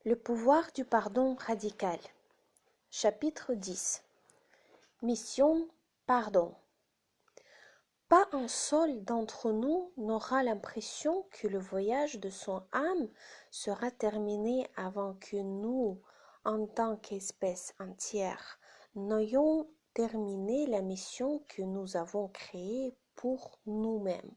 Le pouvoir du pardon radical. Chapitre 10. Mission pardon. Pas un seul d'entre nous n'aura l'impression que le voyage de son âme sera terminé avant que nous, en tant qu'espèce entière, n'ayons terminé la mission que nous avons créée pour nous-mêmes.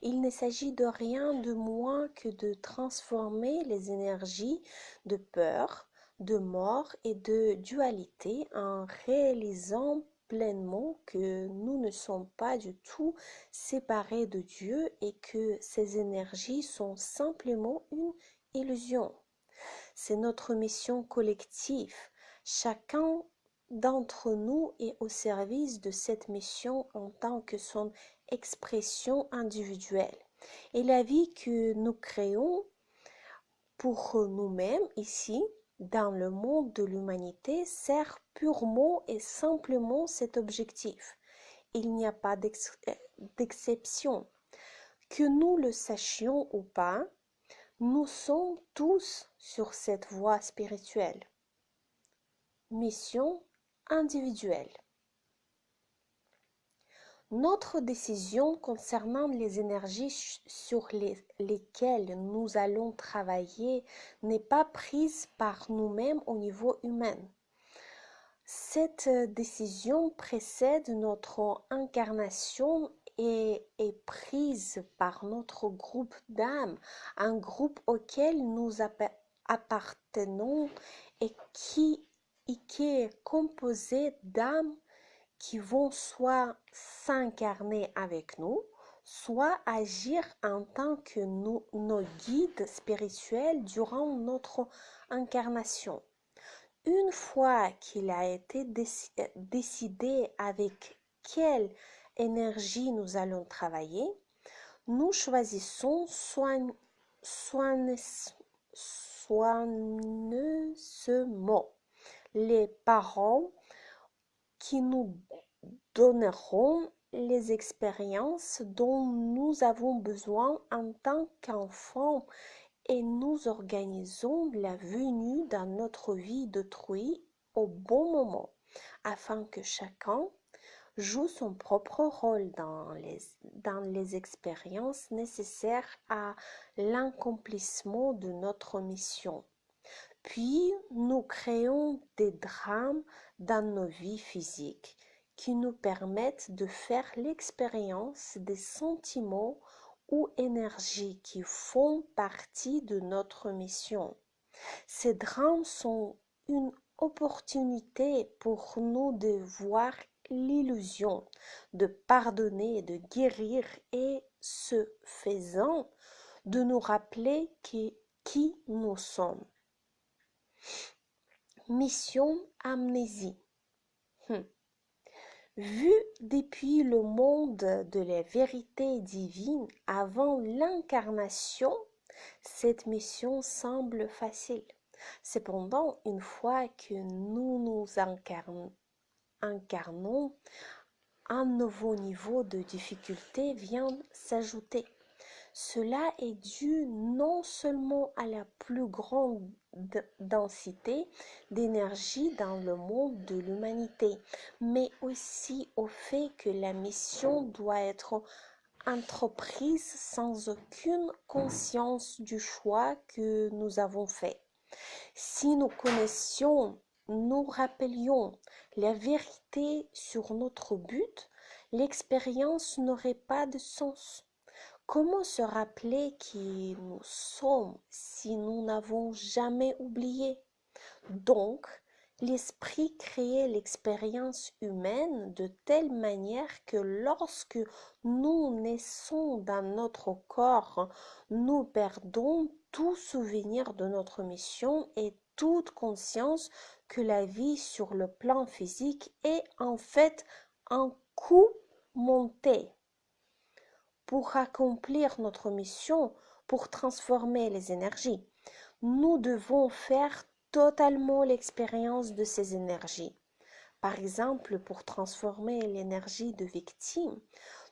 Il ne s'agit de rien de moins que de transformer les énergies de peur, de mort et de dualité en réalisant pleinement que nous ne sommes pas du tout séparés de Dieu et que ces énergies sont simplement une illusion. C'est notre mission collective. Chacun d'entre nous est au service de cette mission en tant que son expression individuelle. Et la vie que nous créons pour nous-mêmes ici, dans le monde de l'humanité, sert purement et simplement cet objectif. Il n'y a pas d'exception. Que nous le sachions ou pas, nous sommes tous sur cette voie spirituelle. Mission individuelle. Notre décision concernant les énergies sur lesquelles nous allons travailler n'est pas prise par nous-mêmes au niveau humain. Cette décision précède notre incarnation et est prise par notre groupe d'âmes, un groupe auquel nous appartenons et qui est composé d'âmes qui vont soit s'incarner avec nous, soit agir en tant que nos guides spirituels durant notre incarnation. Une fois qu'il a été décidé avec quelle énergie nous allons travailler, nous choisissons soigneusement les paroles qui nous donneront les expériences dont nous avons besoin en tant qu'enfants et nous organisons la venue dans notre vie d'autrui au bon moment afin que chacun joue son propre rôle dans les expériences nécessaires à l'accomplissement de notre mission. Puis, nous créons des drames dans nos vies physiques qui nous permettent de faire l'expérience des sentiments ou énergies qui font partie de notre mission. Ces drames sont une opportunité pour nous de voir l'illusion, de pardonner, de guérir et, ce faisant, de nous rappeler qui nous sommes. Mission amnésie. Vu depuis le monde de la vérité divine avant l'incarnation, cette mission semble facile. Cependant, une fois que nous nous incarnons, un nouveau niveau de difficulté vient s'ajouter. Cela est dû non seulement à la plus grande densité d'énergie dans le monde de l'humanité, mais aussi au fait que la mission doit être entreprise sans aucune conscience du choix que nous avons fait. Si nous connaissions, nous rappelions la vérité sur notre but, l'expérience n'aurait pas de sens. Comment se rappeler qui nous sommes si nous n'avons jamais oublié? Donc, l'esprit crée l'expérience humaine de telle manière que lorsque nous naissons dans notre corps, nous perdons tout souvenir de notre mission et toute conscience que la vie sur le plan physique est en fait un coup monté. Pour accomplir notre mission, pour transformer les énergies, nous devons faire totalement l'expérience de ces énergies. Par exemple, pour transformer l'énergie de victime,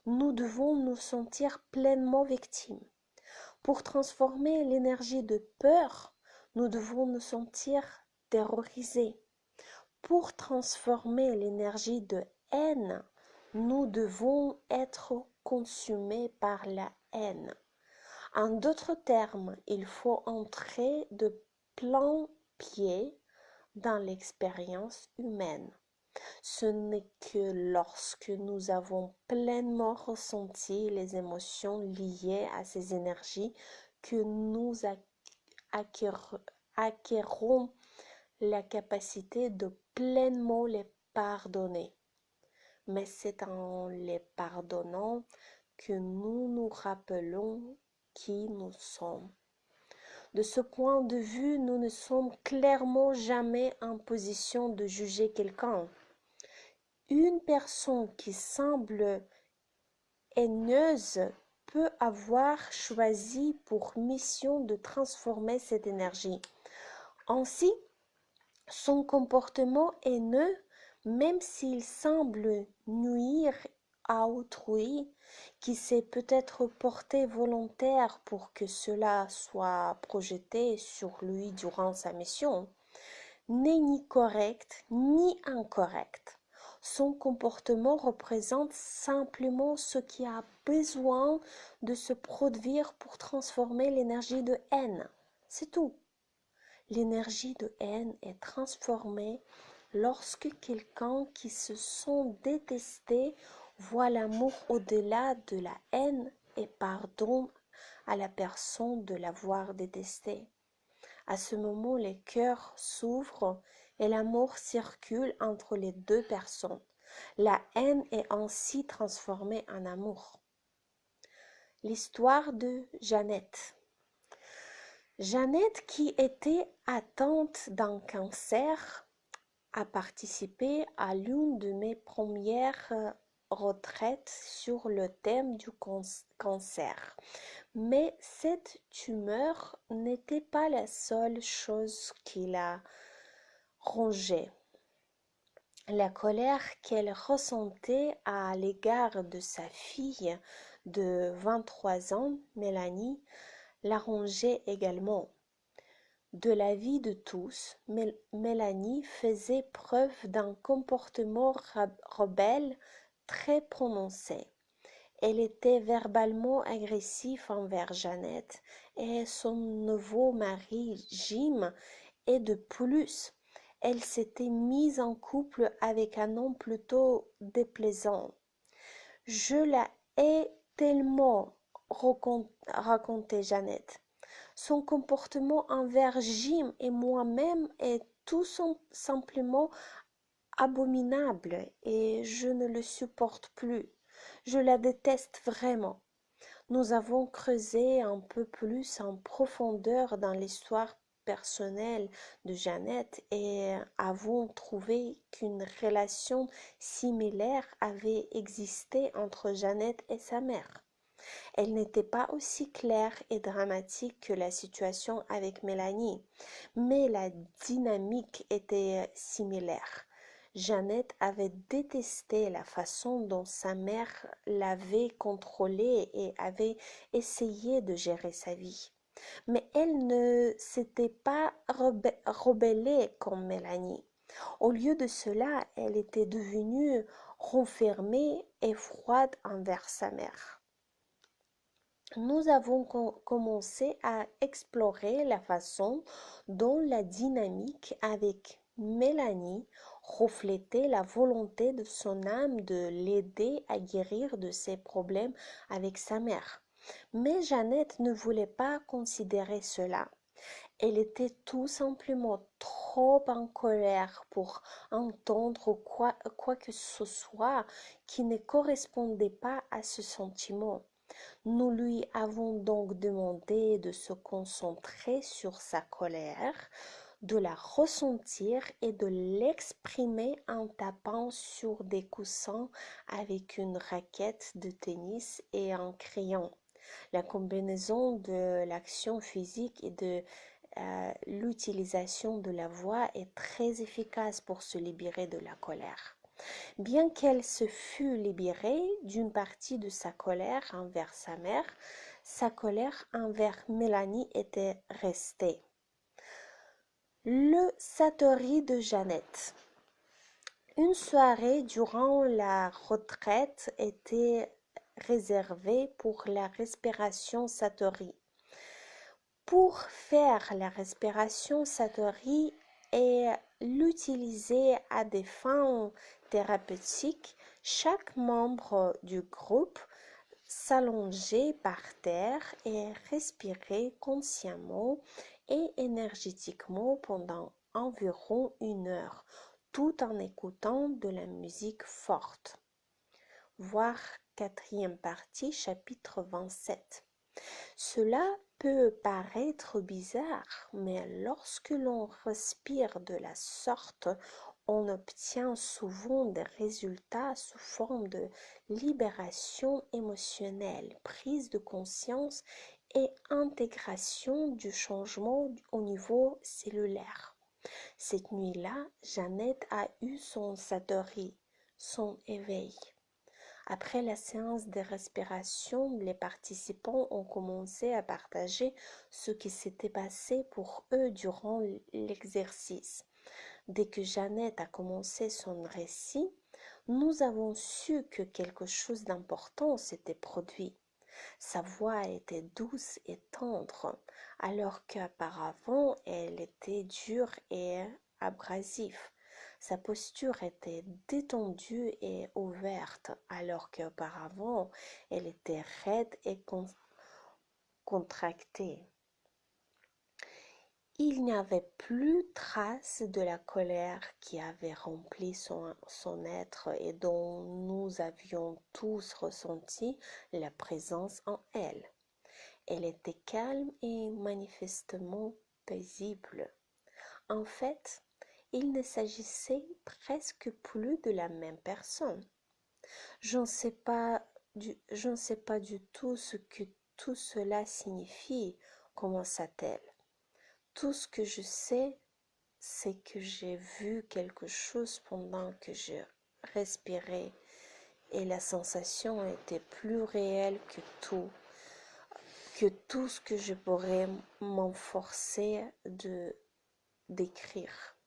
nous devons nous sentir pleinement victimes. Pour transformer l'énergie de peur, Nous devons nous sentir terrorisés. Pour transformer l'énergie de haine, nous devons être consumés par la haine. En d'autres termes, il faut entrer de plein pied dans l'expérience humaine. Ce n'est que lorsque nous avons pleinement ressenti les émotions liées à ces énergies que nous acquérons la capacité de pleinement les pardonner. Mais c'est en les pardonnant que nous nous rappelons qui nous sommes. De ce point de vue, nous ne sommes clairement jamais en position de juger quelqu'un. Une personne qui semble haineuse peut avoir choisi pour mission de transformer cette énergie. Ainsi, son comportement haineux, même s'il semble nuire à autrui, qui s'est peut-être porté volontaire pour que cela soit projeté sur lui durant sa mission, n'est ni correct ni incorrect. Son comportement représente simplement ce qui a besoin de se produire pour transformer l'énergie de haine. C'est tout. L'énergie de haine est transformée lorsque quelqu'un qui se sent détesté voit l'amour au-delà de la haine et pardonne à la personne de l'avoir détesté. À ce moment, les cœurs s'ouvrent et l'amour circule entre les deux personnes. La haine est ainsi transformée en amour. L'histoire de Jeannette. Jeannette, qui était atteinte d'un cancer, a participé à l'une de mes premières retraites sur le thème du cancer. Mais cette tumeur n'était pas la seule chose qui la rongeait. La colère qu'elle ressentait à l'égard de sa fille de 23 ans, Mélanie, la rongeait également. De l'avis de tous, Mélanie faisait preuve d'un comportement rebelle très prononcé. Elle était verbalement agressive envers Jeannette et son nouveau mari Jim, et de plus, elle s'était mise en couple avec un homme plutôt déplaisant. Je la hais tellement, racontait Jeannette. Son comportement envers Jim et moi-même est tout simplement abominable et je ne le supporte plus. Je la déteste vraiment. Nous avons creusé un peu plus en profondeur dans l'histoire personnelle de Jeannette et avons trouvé qu'une relation similaire avait existé entre Jeannette et sa mère. Elle n'était pas aussi claire et dramatique que la situation avec Mélanie, mais la dynamique était similaire. Jeannette avait détesté la façon dont sa mère l'avait contrôlée et avait essayé de gérer sa vie. Mais elle ne s'était pas rebellée comme Mélanie. Au lieu de cela, elle était devenue renfermée et froide envers sa mère. Nous avons commencé à explorer la façon dont la dynamique avec Mélanie reflétait la volonté de son âme de l'aider à guérir de ses problèmes avec sa mère. Mais Jeannette ne voulait pas considérer cela. Elle était tout simplement trop en colère pour entendre quoi que ce soit qui ne correspondait pas à ce sentiment. Nous lui avons donc demandé de se concentrer sur sa colère, de la ressentir et de l'exprimer en tapant sur des coussins avec une raquette de tennis et en criant. La combinaison de l'action physique et de l'utilisation de la voix est très efficace pour se libérer de la colère. Bien qu'elle se fût libérée d'une partie de sa colère envers sa mère, sa colère envers Mélanie était restée. Le Satori de Jeannette. Une soirée durant la retraite était réservée pour la respiration Satori. Pour faire la respiration Satori et l'utiliser à des fins thérapeutiques, chaque membre du groupe s'allonger par terre et respirer consciemment et énergétiquement pendant environ 1 heure, tout en écoutant de la musique forte. Voir quatrième partie, chapitre 27. Cela peut paraître bizarre, mais lorsque l'on respire de la sorte, on obtient souvent des résultats sous forme de libération émotionnelle, prise de conscience et intégration du changement au niveau cellulaire. Cette nuit-là, Jeannette a eu son satori, son éveil. Après la séance de respiration, les participants ont commencé à partager ce qui s'était passé pour eux durant l'exercice. Dès que Jeannette a commencé son récit, nous avons su que quelque chose d'important s'était produit. Sa voix était douce et tendre, alors qu'auparavant elle était dure et abrasive. Sa posture était détendue et ouverte, alors qu'auparavant elle était raide et contractée. Il n'y avait plus trace de la colère qui avait rempli son être et dont nous avions tous ressenti la présence en elle. Elle était calme et manifestement paisible. En fait, il ne s'agissait presque plus de la même personne. Je ne sais pas du tout ce que tout cela signifie, commença-t-elle. Tout ce que je sais, c'est que j'ai vu quelque chose pendant que je respirais et la sensation était plus réelle que tout ce que je pourrais m'efforcer de décrire.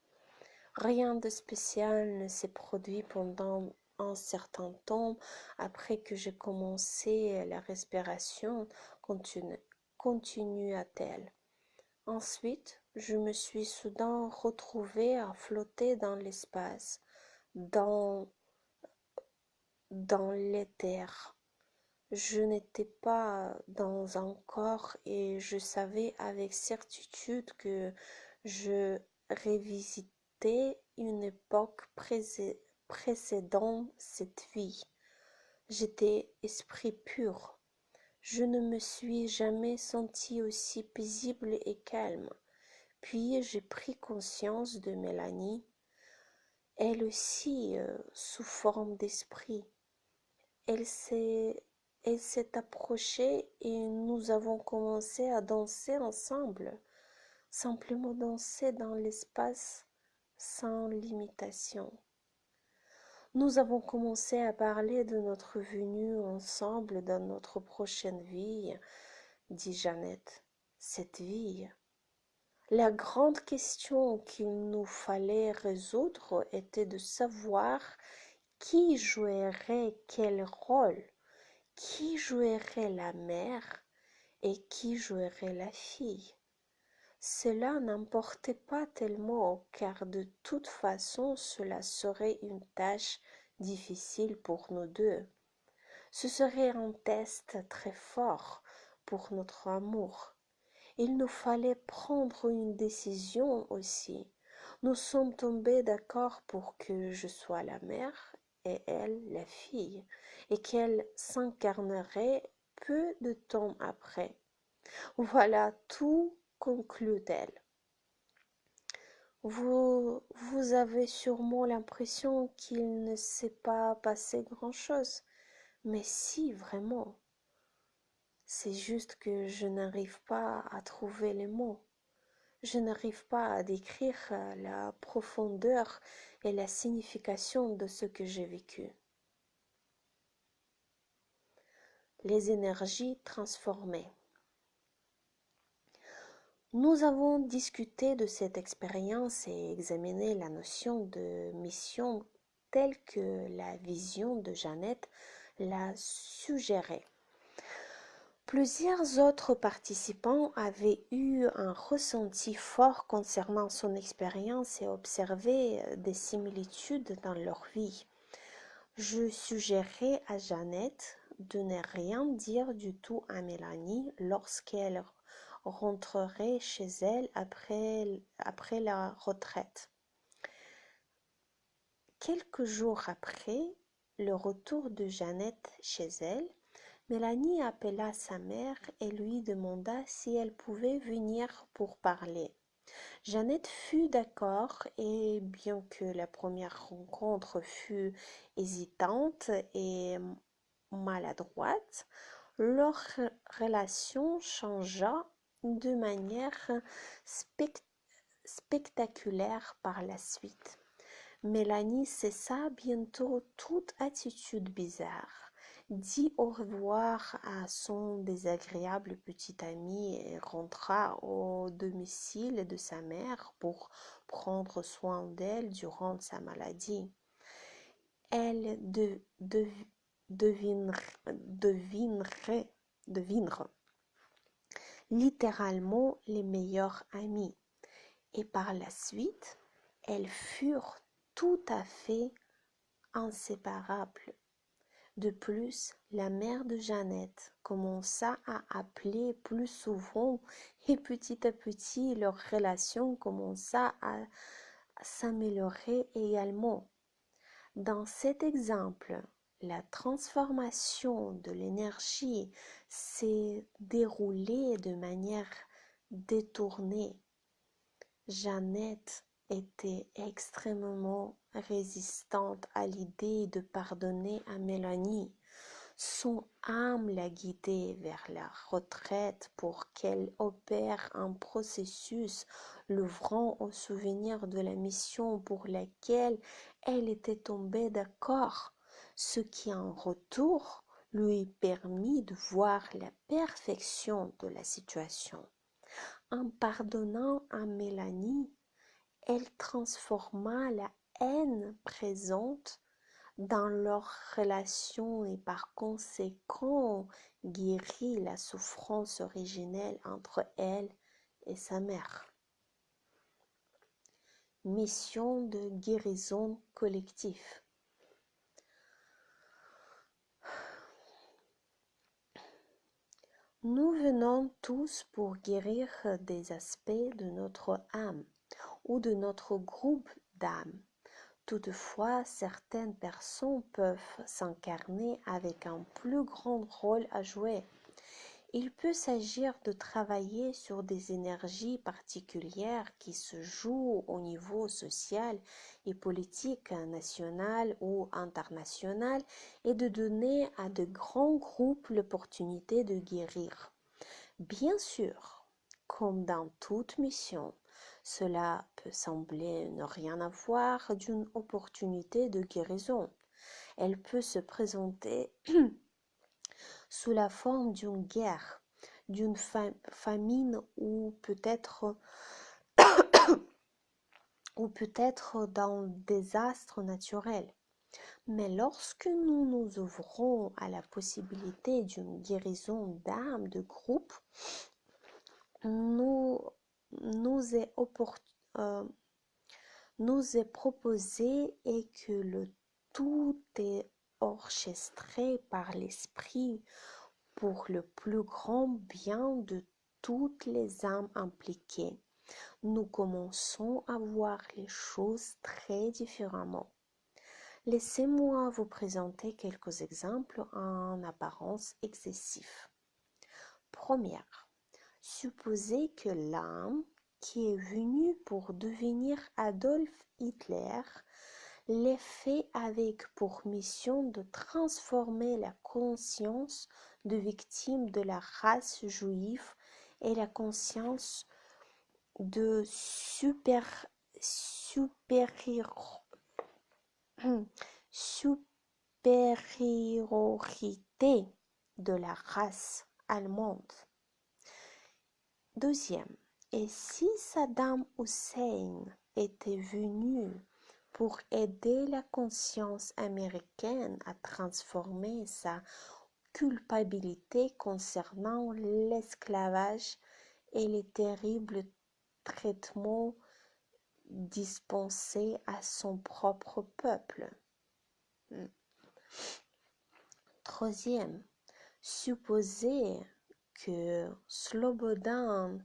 Rien de spécial ne s'est produit pendant un certain temps après que j'ai commencé la respiration, continua-t-elle. Ensuite, je me suis soudain retrouvée à flotter dans l'espace, dans l'éther. Je n'étais pas dans un corps et je savais avec certitude que je revisitais une époque précédant cette vie. J'étais esprit pur. Je ne me suis jamais senti aussi paisible et calme. Puis j'ai pris conscience de Mélanie, elle aussi sous forme d'esprit. Elle s'est approchée et nous avons commencé à danser ensemble, simplement danser dans l'espace sans limitation. Nous avons commencé à parler de notre venue ensemble dans notre prochaine vie, dit Jeannette. Cette vie. La grande question qu'il nous fallait résoudre était de savoir qui jouerait quel rôle, qui jouerait la mère et qui jouerait la fille. Cela n'importait pas tellement, car de toute façon cela serait une tâche difficile pour nous deux. Ce serait un test très fort pour notre amour. Il nous fallait prendre une décision aussi. Nous sommes tombés d'accord pour que je sois la mère et elle la fille, et qu'elle s'incarnerait peu de temps après. Voilà tout, conclut-elle. Vous avez sûrement l'impression qu'il ne s'est pas passé grand-chose, mais si, vraiment. C'est juste que je n'arrive pas à trouver les mots. Je n'arrive pas à décrire la profondeur et la signification de ce que j'ai vécu. Les énergies transformées. Nous avons discuté de cette expérience et examiné la notion de mission telle que la vision de Jeannette l'a suggérée. Plusieurs autres participants avaient eu un ressenti fort concernant son expérience et observé des similitudes dans leur vie. Je suggérais à Jeannette de ne rien dire du tout à Mélanie lorsqu'elle rentrerait chez elle après la retraite. Quelques jours après le retour de Jeannette chez elle, Mélanie appela sa mère et lui demanda si elle pouvait venir pour parler. Jeannette fut d'accord et bien que la première rencontre fut hésitante et maladroite, leur relation changea de manière spectaculaire par la suite. Mélanie cessa bientôt toute attitude bizarre, dit au revoir à son désagréable petit ami et rentra au domicile de sa mère pour prendre soin d'elle durant sa maladie. Elle devinerait littéralement les meilleurs amis et par la suite, elles furent tout à fait inséparables. De plus, la mère de Jeannette commença à appeler plus souvent et petit à petit leur relation commença à s'améliorer également. Dans cet exemple, la transformation de l'énergie s'est déroulée de manière détournée. Jeannette était extrêmement résistante à l'idée de pardonner à Mélanie. Son âme la guidait vers la retraite pour qu'elle opère un processus l'ouvrant au souvenir de la mission pour laquelle elle était tombée d'accord, ce qui en retour lui permit de voir la perfection de la situation. En pardonnant à Mélanie, elle transforma la haine présente dans leur relation et par conséquent guérit la souffrance originelle entre elle et sa mère. Mission de guérison collective. Nous venons tous pour guérir des aspects de notre âme ou de notre groupe d'âmes. Toutefois, certaines personnes peuvent s'incarner avec un plus grand rôle à jouer. Il peut s'agir de travailler sur des énergies particulières qui se jouent au niveau social et politique national ou international et de donner à de grands groupes l'opportunité de guérir. Bien sûr, comme dans toute mission, cela peut sembler ne rien avoir d'une opportunité de guérison. Elle peut se présenter sous la forme d'une guerre, d'une famine ou peut-être d'un désastre naturel. Mais lorsque nous nous ouvrons à la possibilité d'une guérison d'âme de groupe, nous est proposé et que le tout est orchestré par l'esprit pour le plus grand bien de toutes les âmes impliquées. Nous commençons à voir les choses très différemment. Laissez-moi vous présenter quelques exemples en apparence excessifs. Première, supposez que l'âme qui est venue pour devenir Adolf Hitler l'ait fait avec pour mission de transformer la conscience de victimes de la race juive et la conscience de supériorité de la race allemande. Deuxième, Et si Saddam Hussein était venu pour aider la conscience américaine à transformer sa culpabilité concernant l'esclavage et les terribles traitements dispensés à son propre peuple. Troisième, supposer que Slobodan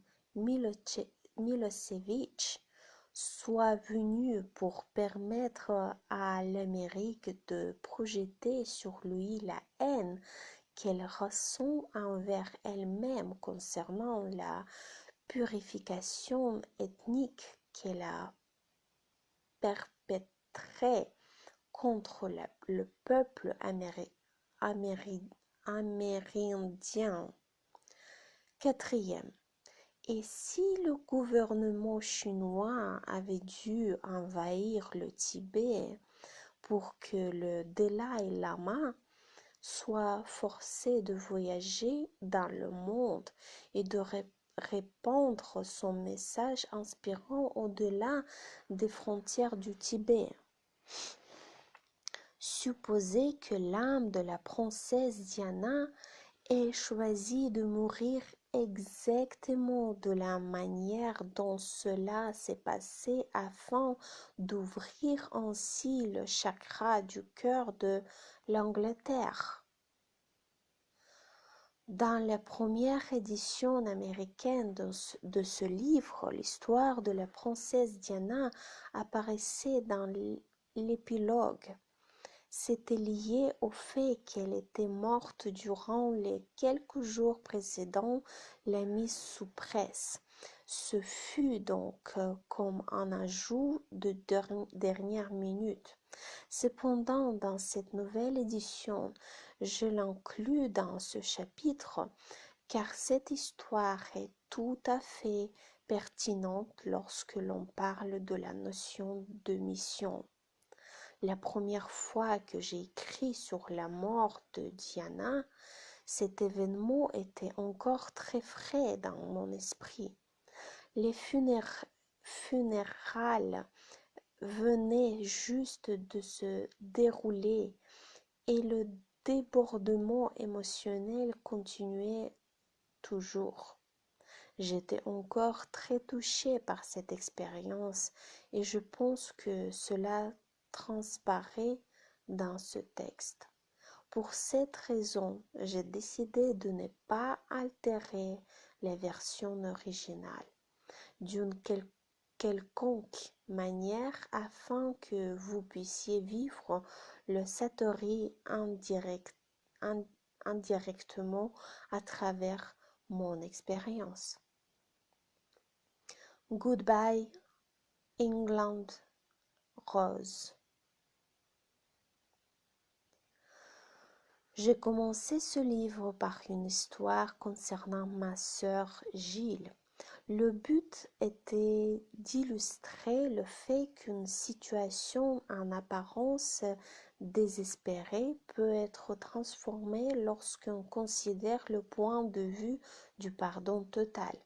Milosevic soit venu pour permettre à l'Amérique de projeter sur lui la haine qu'elle ressent envers elle-même concernant la purification ethnique qu'elle a perpétrée contre le peuple amérindien. Quatrième, et si le gouvernement chinois avait dû envahir le Tibet pour que le Dalai Lama soit forcé de voyager dans le monde et de répandre son message inspirant au-delà des frontières du Tibet? Supposer que l'âme de la princesse Diana ait choisi de mourir exactement de la manière dont cela s'est passé afin d'ouvrir ainsi le chakra du cœur de l'Angleterre. Dans la première édition américaine de ce livre, l'histoire de la princesse Diana apparaissait dans l'épilogue. C'était lié au fait qu'elle était morte durant les quelques jours précédant la mise sous presse. Ce fut donc comme un ajout de dernière minute. Cependant, dans cette nouvelle édition, je l'inclus dans ce chapitre car cette histoire est tout à fait pertinente lorsque l'on parle de la notion de mission. La première fois que j'ai écrit sur la mort de Diana, cet événement était encore très frais dans mon esprit. Les funérailles venaient juste de se dérouler et le débordement émotionnel continuait toujours. J'étais encore très touchée par cette expérience et je pense que cela transparaît dans ce texte. Pour cette raison, j'ai décidé de ne pas altérer la version originale d'une quelconque manière afin que vous puissiez vivre le Satori indirectement à travers mon expérience. Goodbye, England Rose. J'ai commencé ce livre par une histoire concernant ma sœur Gilles. Le but était d'illustrer le fait qu'une situation en apparence désespérée peut être transformée lorsqu'on considère le point de vue du pardon total.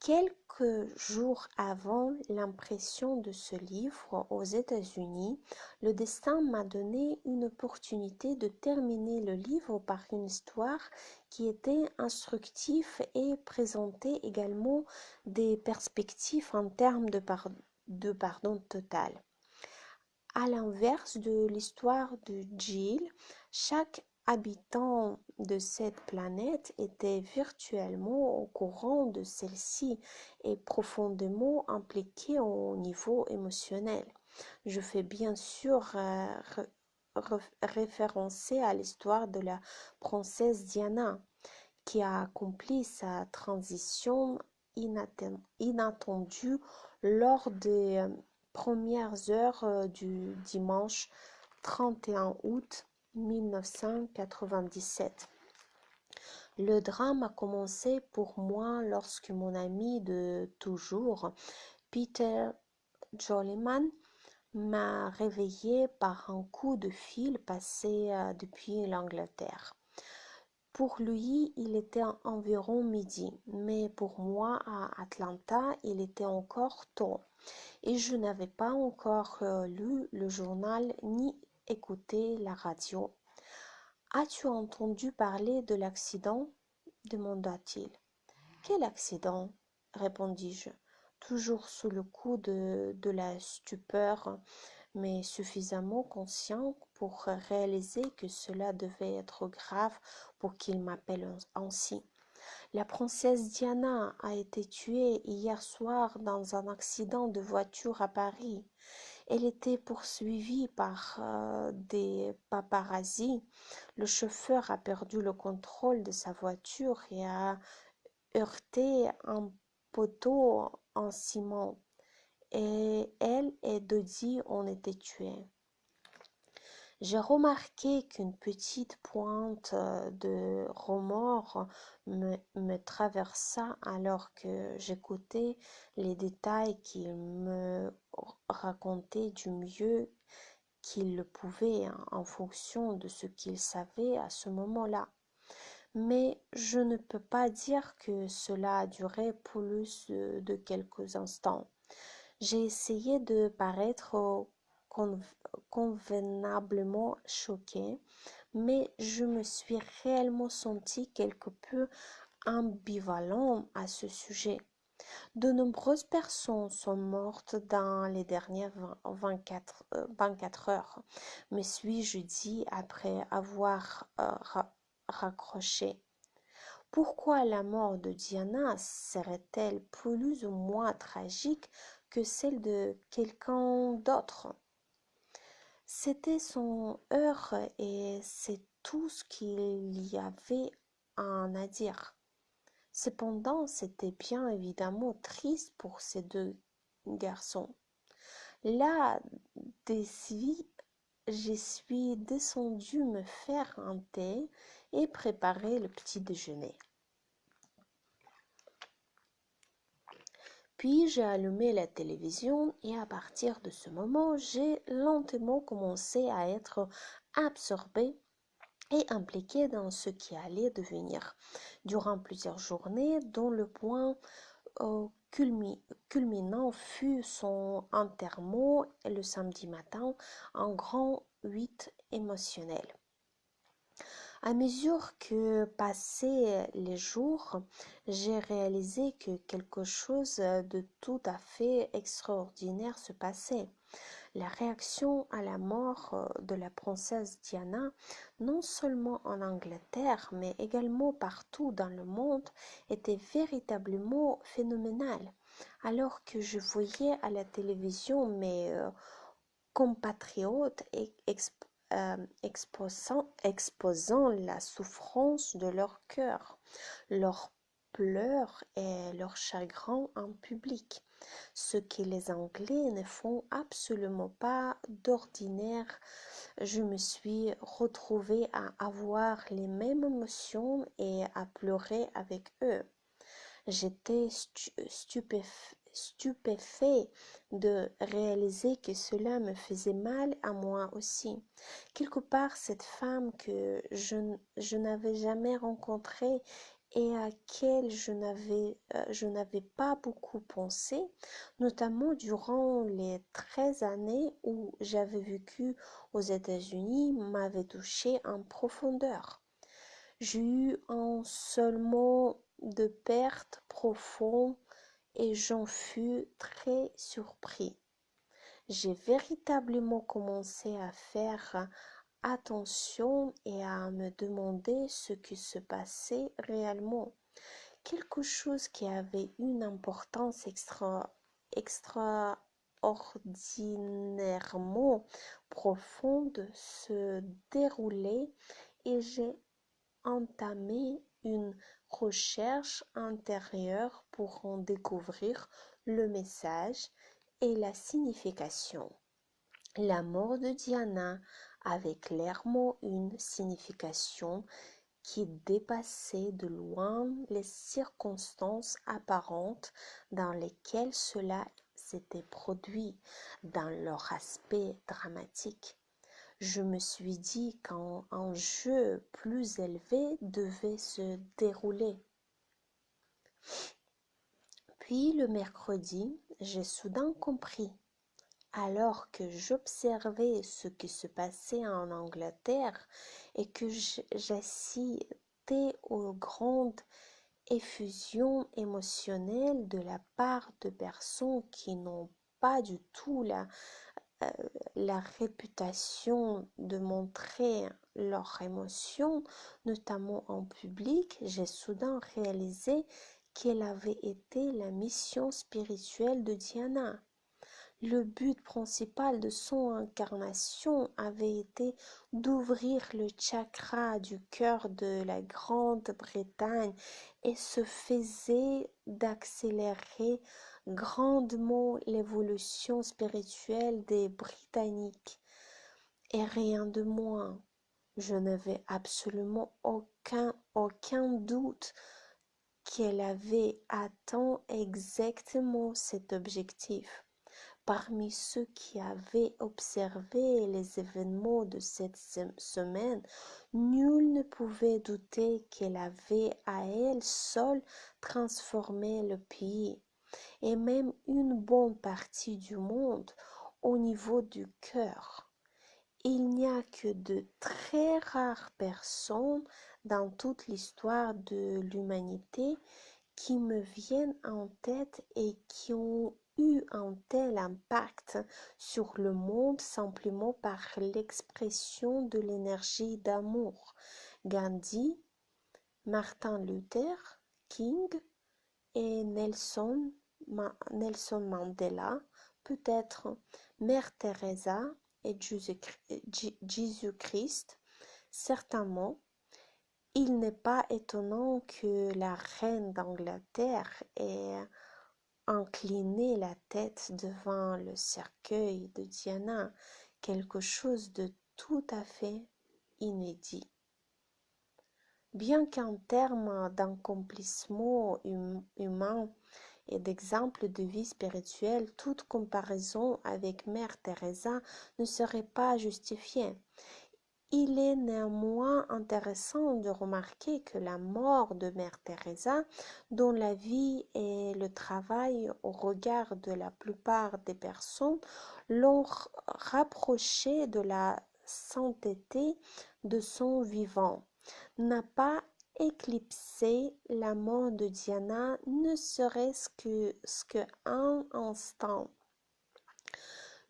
Quelques jours avant l'impression de ce livre aux États-Unis, le destin m'a donné une opportunité de terminer le livre par une histoire qui était instructive et présentait également des perspectives en termes de pardon total. À l'inverse de l'histoire de Jill, chaque habitant de cette planète était virtuellement au courant de celle-ci et profondément impliqué au niveau émotionnel. Je fais bien sûr référencer à l'histoire de la princesse Diana, qui a accompli sa transition inattendue lors des premières heures du dimanche 31 août 1997. Le drame a commencé pour moi lorsque mon ami de toujours, Peter Joliman, m'a réveillé par un coup de fil passé depuis l'Angleterre. Pour lui, il était environ midi, mais pour moi, à Atlanta, il était encore tôt et je n'avais pas encore lu le journal ni écouté la radio. As-tu entendu parler de l'accident? Demanda-t-il. Quel accident? Répondis-je, toujours sous le coup de la stupeur, mais suffisamment conscient pour réaliser que cela devait être grave pour qu'il m'appelle ainsi. La princesse Diana a été tuée hier soir dans un accident de voiture à Paris. Elle était poursuivie par des paparazzis. Le chauffeur a perdu le contrôle de sa voiture et a heurté un poteau en ciment. Et elle et Dodie ont été tués. J'ai remarqué qu'une petite pointe de remords me traversa alors que j'écoutais les détails qu'il me racontait du mieux qu'il le pouvait en fonction de ce qu'il savait à ce moment-là. Mais je ne peux pas dire que cela a duré plus de quelques instants. J'ai essayé de paraître convenablement choquée, mais je me suis réellement sentie quelque peu ambivalent à ce sujet. De nombreuses personnes sont mortes dans les dernières 24 heures, me suis-je dit après avoir raccroché. Pourquoi la mort de Diana serait-elle plus ou moins tragique que celle de quelqu'un d'autre? C'était son heure et c'est tout ce qu'il y avait à dire. Cependant, c'était bien évidemment triste pour ces deux garçons. Là, je suis descendue me faire un thé et préparer le petit déjeuner. Puis j'ai allumé la télévision et à partir de ce moment, j'ai lentement commencé à être absorbée et impliquée dans ce qui allait devenir. Durant plusieurs journées, dont le point culminant fut son enterrement le samedi matin, un grand 8 émotionnel. À mesure que passaient les jours, j'ai réalisé que quelque chose de tout à fait extraordinaire se passait. La réaction à la mort de la princesse Diana, non seulement en Angleterre, mais également partout dans le monde, était véritablement phénoménale. Alors que je voyais à la télévision mes compatriotes exposant la souffrance de leur cœur, leurs pleurs et leurs chagrins en public, ce que les Anglais ne font absolument pas d'ordinaire. Je me suis retrouvée à avoir les mêmes émotions et à pleurer avec eux. J'étais stupéfait de réaliser que cela me faisait mal à moi aussi. Quelque part, cette femme que je n'avais jamais rencontrée et à laquelle je n'avais pas beaucoup pensé, notamment durant les 13 années où j'avais vécu aux États-Unis, m'avait touchée en profondeur. J'ai eu un seulement de perte profonde et j'en fus très surpris. J'ai véritablement commencé à faire attention et à me demander ce qui se passait réellement. Quelque chose qui avait une importance extraordinairement profonde se déroulait et j'ai entamé une recherche intérieure pour en découvrir le message et la signification. La mort de Diana avait clairement une signification qui dépassait de loin les circonstances apparentes dans lesquelles cela s'était produit dans leur aspect dramatique. Je me suis dit qu'un jeu plus élevé devait se dérouler. Puis le mercredi, j'ai soudain compris. Alors que j'observais ce qui se passait en Angleterre et que j'assistais aux grandes effusions émotionnelles de la part de personnes qui n'ont pas du tout la réputation de montrer leurs émotions, notamment en public, j'ai soudain réalisé quelle avait été la mission spirituelle de Diana. Le but principal de son incarnation avait été d'ouvrir le chakra du cœur de la Grande-Bretagne et se faisait d'accélérer grandement l'évolution spirituelle des Britanniques. Et rien de moins. Je n'avais absolument aucun doute qu'elle avait atteint exactement cet objectif. Parmi ceux qui avaient observé les événements de cette semaine, nul ne pouvait douter qu'elle avait à elle seule transformé le pays, et même une bonne partie du monde, au niveau du cœur. Il n'y a que de très rares personnes dans toute l'histoire de l'humanité qui me viennent en tête et qui ont eu un tel impact sur le monde simplement par l'expression de l'énergie d'amour. Gandhi, Martin Luther King et Nelson Mandela, peut-être Mère Teresa et Jésus-Christ, certainement. Il n'est pas étonnant que la reine d'Angleterre ait incliné la tête devant le cercueil de Diana, quelque chose de tout à fait inédit. Bien qu'en termes d'accomplissement humain et d'exemple de vie spirituelle, toute comparaison avec Mère Teresa ne serait pas justifiée. Il est néanmoins intéressant de remarquer que la mort de Mère Teresa, dont la vie et le travail au regard de la plupart des personnes l'ont rapprochée de la sainteté de son vivant, n'a pas éclipsé la mort de Diana, ne serait-ce qu'un instant.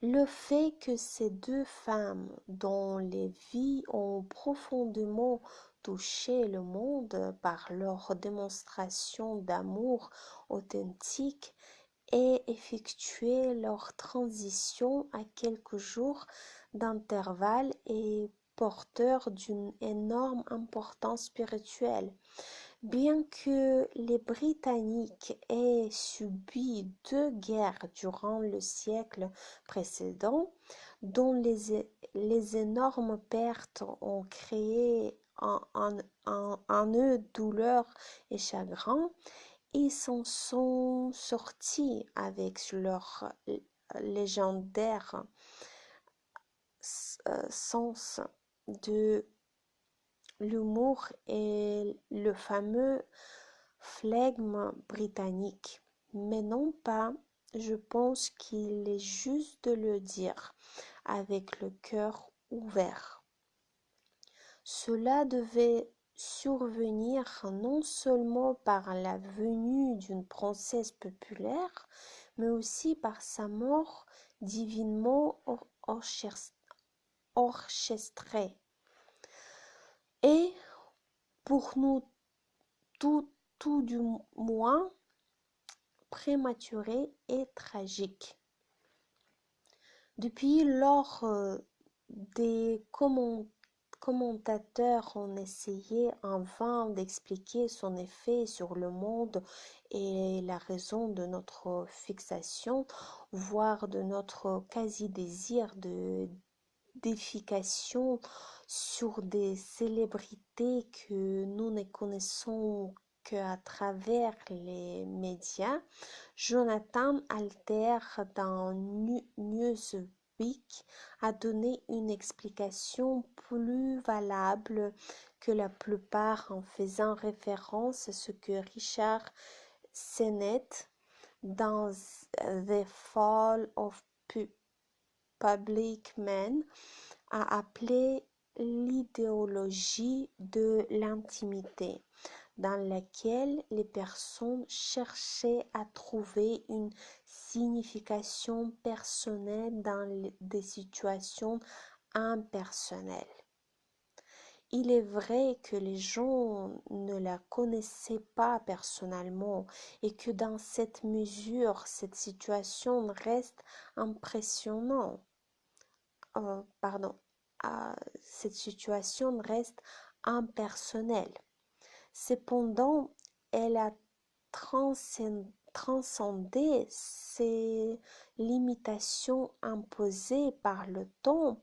Le fait que ces deux femmes, dont les vies ont profondément touché le monde par leur démonstration d'amour authentique, aient effectué leur transition à quelques jours d'intervalle est porteur d'une énorme importance spirituelle. Bien que les Britanniques aient subi 2 guerres durant le siècle précédent, dont les énormes pertes ont créé en eux douleur et chagrin, ils s'en sont sortis avec leur légendaire sens de l'humour et le fameux flegme britannique. Mais non pas, je pense qu'il est juste de le dire avec le cœur ouvert. Cela devait survenir non seulement par la venue d'une princesse populaire, mais aussi par sa mort divinement orchestrée. Et pour nous tout du moins prématuré et tragique. Depuis lors, des commentateurs ont essayé en vain d'expliquer son effet sur le monde et la raison de notre fixation, voire de notre quasi-désir de défécation sur des célébrités que nous ne connaissons qu'à travers les médias. Jonathan Alter dans Pick a donné une explication plus valable que la plupart en faisant référence à ce que Richard Sennett dans The Fall of Public Men a appelé l'idéologie de l'intimité, dans laquelle les personnes cherchaient à trouver une signification personnelle dans des situations impersonnelles. Il est vrai que les gens ne la connaissaient pas personnellement et que dans cette mesure, cette situation reste impressionnante. Pardon, cette situation reste impersonnelle. Cependant, elle a transcendé ces limitations imposées par le temps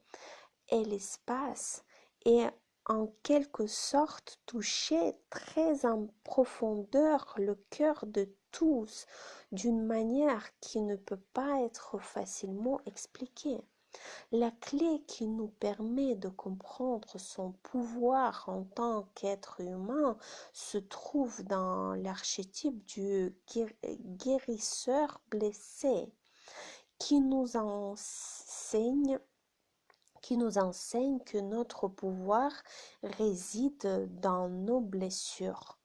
et l'espace et en quelque sorte touché très en profondeur le cœur de tous d'une manière qui ne peut pas être facilement expliquée. La clé qui nous permet de comprendre son pouvoir en tant qu'être humain se trouve dans l'archétype du guérisseur blessé qui nous enseigne que notre pouvoir réside dans nos blessures,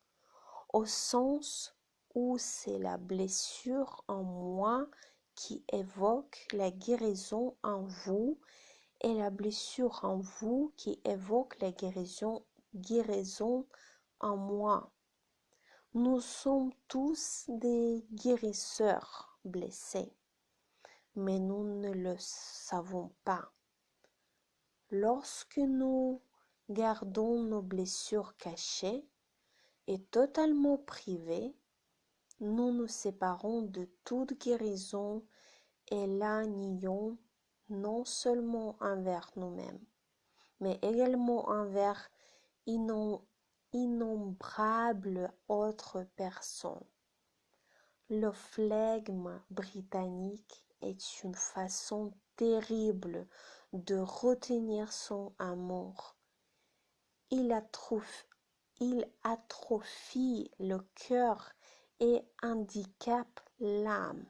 au sens où c'est la blessure en moi qui évoque la guérison en vous et la blessure en vous qui évoque la guérison en moi. Nous sommes tous des guérisseurs blessés, mais nous ne le savons pas. Lorsque nous gardons nos blessures cachées et totalement privées, nous nous séparons de toute guérison et la nions non seulement envers nous-mêmes, mais également envers innombrables autres personnes. Le flegme britannique est une façon terrible de retenir son amour. Il atrophie le cœur et handicape l'âme.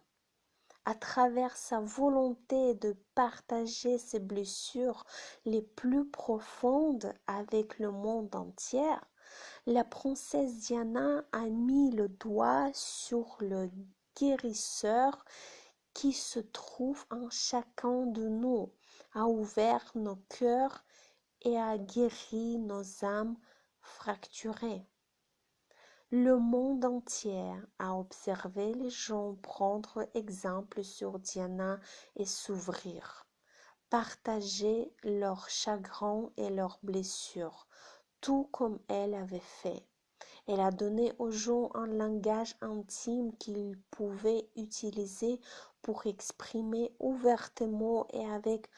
À travers sa volonté de partager ses blessures les plus profondes avec le monde entier, la princesse Diana a mis le doigt sur le guérisseur qui se trouve en chacun de nous, a ouvert nos cœurs et a guéri nos âmes fracturées. Le monde entier a observé les gens prendre exemple sur Diana et s'ouvrir, partager leurs chagrins et leurs blessures, tout comme elle avait fait. Elle a donné aux gens un langage intime qu'ils pouvaient utiliser pour exprimer ouvertement et avec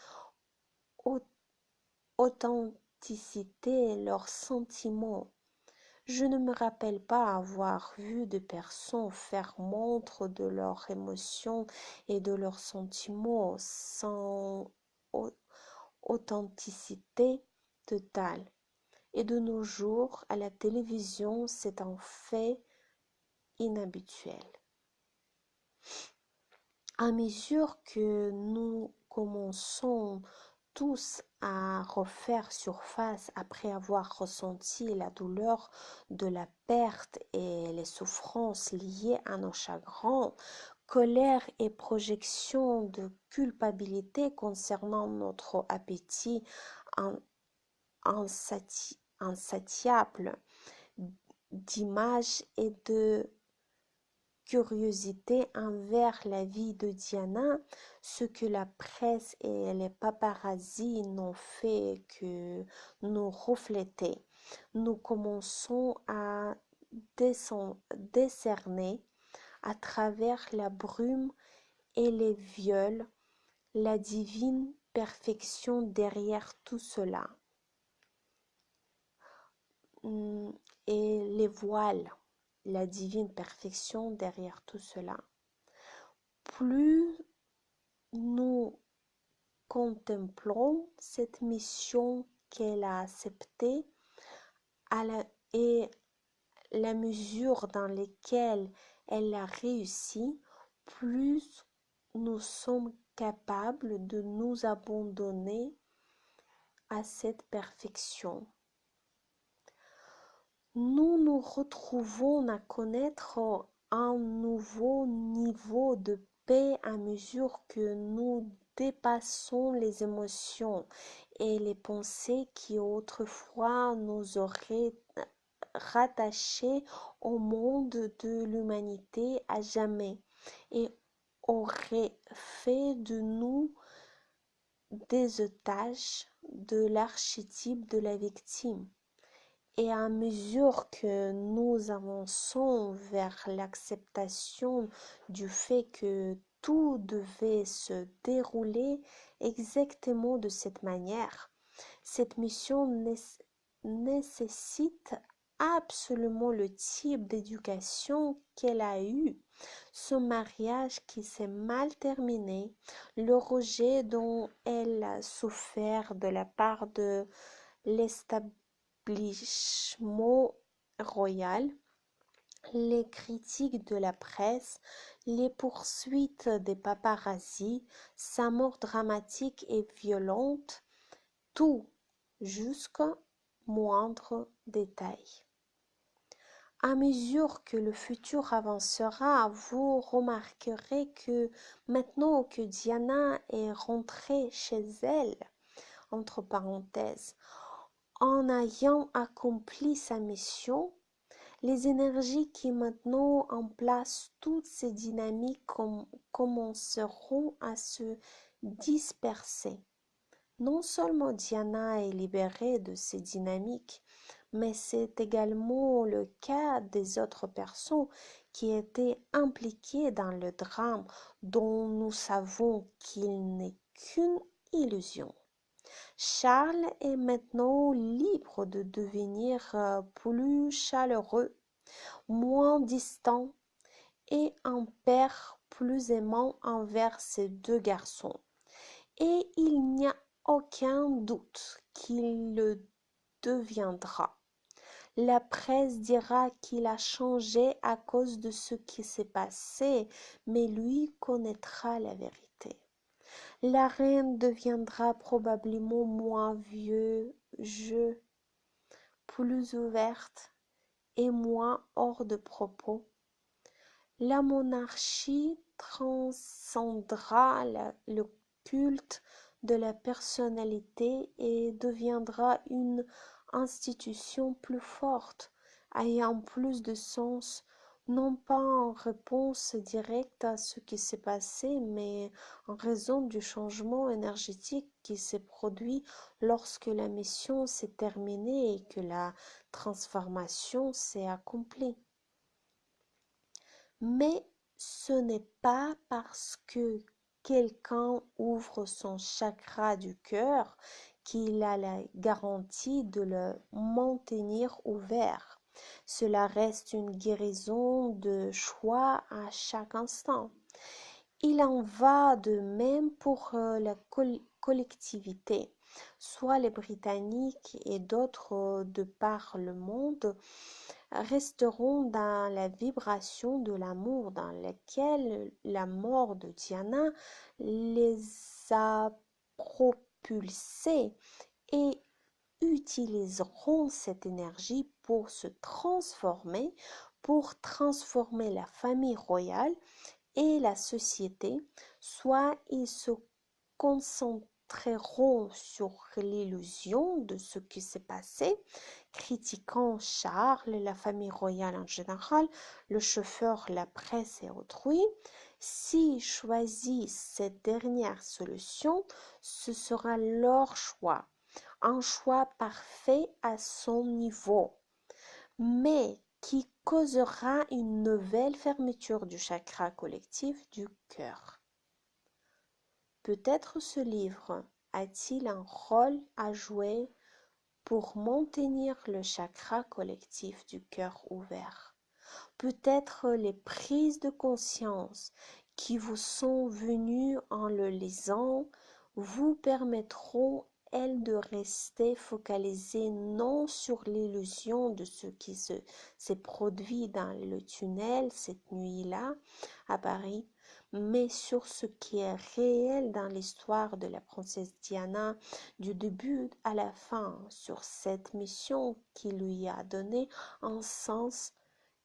authenticité leurs sentiments. Je ne me rappelle pas avoir vu de personnes faire montre de leurs émotions et de leurs sentiments sans authenticité totale. Et de nos jours, à la télévision, c'est un fait inhabituel. À mesure que nous commençons tous à refaire surface après avoir ressenti la douleur de la perte et les souffrances liées à nos chagrins, colère et projection de culpabilité concernant notre appétit insatiable d'images et de curiosité envers la vie de Diana, ce que la presse et les paparazzis n'ont fait que nous refléter. Nous commençons à décerner à travers la brume et les viols la divine perfection derrière tout cela. Et les voiles, la divine perfection derrière tout cela. Plus nous contemplons cette mission qu'elle a acceptée et la mesure dans laquelle elle a réussi, plus nous sommes capables de nous abandonner à cette perfection. Nous nous retrouvons à connaître un nouveau niveau de paix à mesure que nous dépassons les émotions et les pensées qui autrefois nous auraient rattachés au monde de l'humanité à jamais et auraient fait de nous des otages de l'archétype de la victime. Et à mesure que nous avançons vers l'acceptation du fait que tout devait se dérouler exactement de cette manière, cette mission nécessite absolument le type d'éducation qu'elle a eu, ce mariage qui s'est mal terminé, le rejet dont elle a souffert de la part de l'établissement royal, les critiques de la presse, les poursuites des paparazzis, sa mort dramatique et violente, tout jusqu'au moindre détail. À mesure que le futur avancera, vous remarquerez que maintenant que Diana est rentrée chez elle, entre parenthèses, en ayant accompli sa mission, les énergies qui maintenant en place toutes ces dynamiques commenceront à se disperser. Non seulement Diana est libérée de ces dynamiques, mais c'est également le cas des autres personnes qui étaient impliquées dans le drame dont nous savons qu'il n'est qu'une illusion. Charles est maintenant libre de devenir plus chaleureux, moins distant et un père plus aimant envers ses deux garçons. Et il n'y a aucun doute qu'il le deviendra. La presse dira qu'il a changé à cause de ce qui s'est passé, mais lui connaîtra la vérité. La reine deviendra probablement moins vieux jeu, plus ouverte et moins hors de propos. La monarchie transcendra le culte de la personnalité et deviendra une institution plus forte, ayant plus de sens, non pas en réponse directe à ce qui s'est passé, mais en raison du changement énergétique qui s'est produit lorsque la mission s'est terminée et que la transformation s'est accomplie. Mais ce n'est pas parce que quelqu'un ouvre son chakra du cœur qu'il a la garantie de le maintenir ouvert. Cela reste une guérison de choix à chaque instant. Il en va de même pour la collectivité. Soit les Britanniques et d'autres de par le monde resteront dans la vibration de l'amour dans laquelle la mort de Diana les a propulsés et utiliseront cette énergie pour se transformer, pour transformer la famille royale et la société, soit ils se concentreront sur l'illusion de ce qui s'est passé, critiquant Charles, la famille royale en général, le chauffeur, la presse et autrui. S'ils choisissent cette dernière solution, ce sera leur choix, un choix parfait à son niveau, mais qui causera une nouvelle fermeture du chakra collectif du cœur. Peut-être ce livre a-t-il un rôle à jouer pour maintenir le chakra collectif du cœur ouvert. Peut-être les prises de conscience qui vous sont venues en le lisant vous permettront, elles, de rester focalisées non sur l'illusion de ce qui s'est produit dans le tunnel cette nuit-là à Paris, mais sur ce qui est réel dans l'histoire de la princesse Diana, du début à la fin, sur cette mission qui lui a donné un sens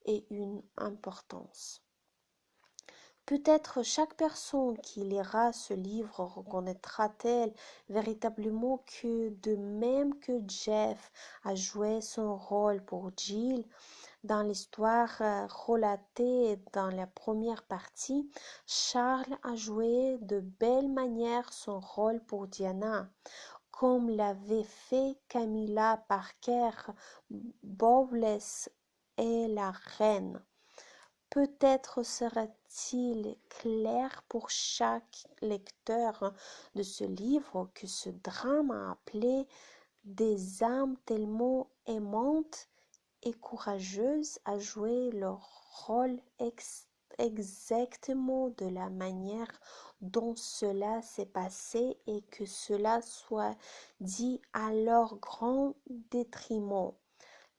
et une importance. Peut-être chaque personne qui lira ce livre reconnaîtra-t-elle véritablement que, de même que Jeff a joué son rôle pour Jill dans l'histoire relatée dans la première partie, Charles a joué de belle manière son rôle pour Diana, comme l'avait fait Camilla Parker Bowles et la reine. Peut-être sera-t-il clair pour chaque lecteur de ce livre que ce drame a appelé des âmes tellement aimantes et courageuses à jouer leur rôle exactement de la manière dont cela s'est passé et que cela soit dit à leur grand détriment.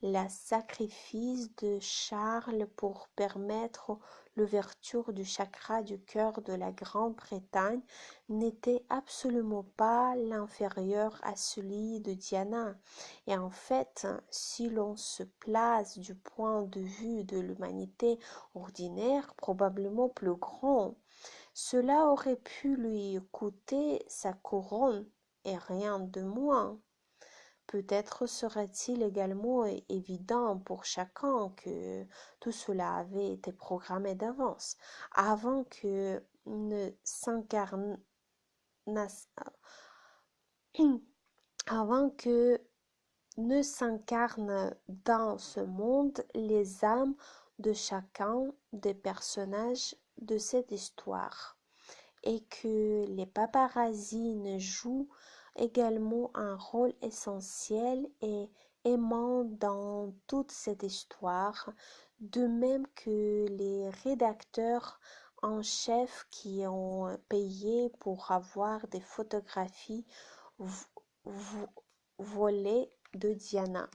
Le sacrifice de Charles pour permettre l'ouverture du chakra du cœur de la Grande-Bretagne n'était absolument pas l'inférieur à celui de Diana. Et en fait, si l'on se place du point de vue de l'humanité ordinaire, probablement plus grand, cela aurait pu lui coûter sa couronne et rien de moins. Peut-être serait-il également évident pour chacun que tout cela avait été programmé d'avance, avant que ne s'incarne avant que ne s'incarnent dans ce monde les âmes de chacun des personnages de cette histoire, et que les paparazzis ne jouent également un rôle essentiel et aimant dans toute cette histoire, de même que les rédacteurs en chef qui ont payé pour avoir des photographies volées de Diana.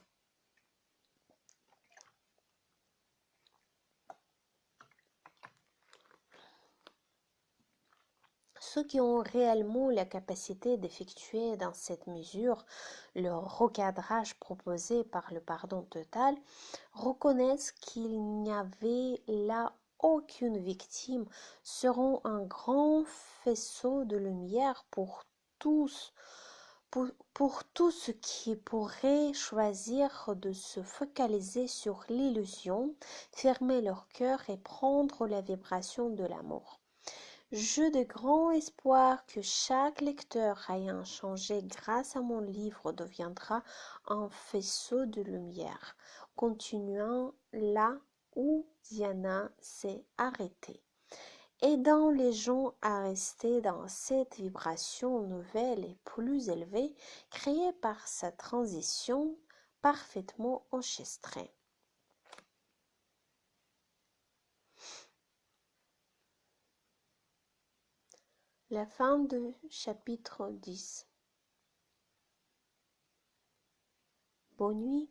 Ceux qui ont réellement la capacité d'effectuer dans cette mesure le recadrage proposé par le pardon total reconnaissent qu'il n'y avait là aucune victime, seront un grand faisceau de lumière pour tous, pour tous ceux qui pourraient choisir de se focaliser sur l'illusion, fermer leur cœur et prendre la vibration de l'amour. J'ai de grands espoirs que chaque lecteur ayant changé grâce à mon livre deviendra un faisceau de lumière, continuant là où Diana s'est arrêtée, aidant les gens à rester dans cette vibration nouvelle et plus élevée créée par sa transition parfaitement orchestrée. La fin du chapitre 10. Bonne nuit.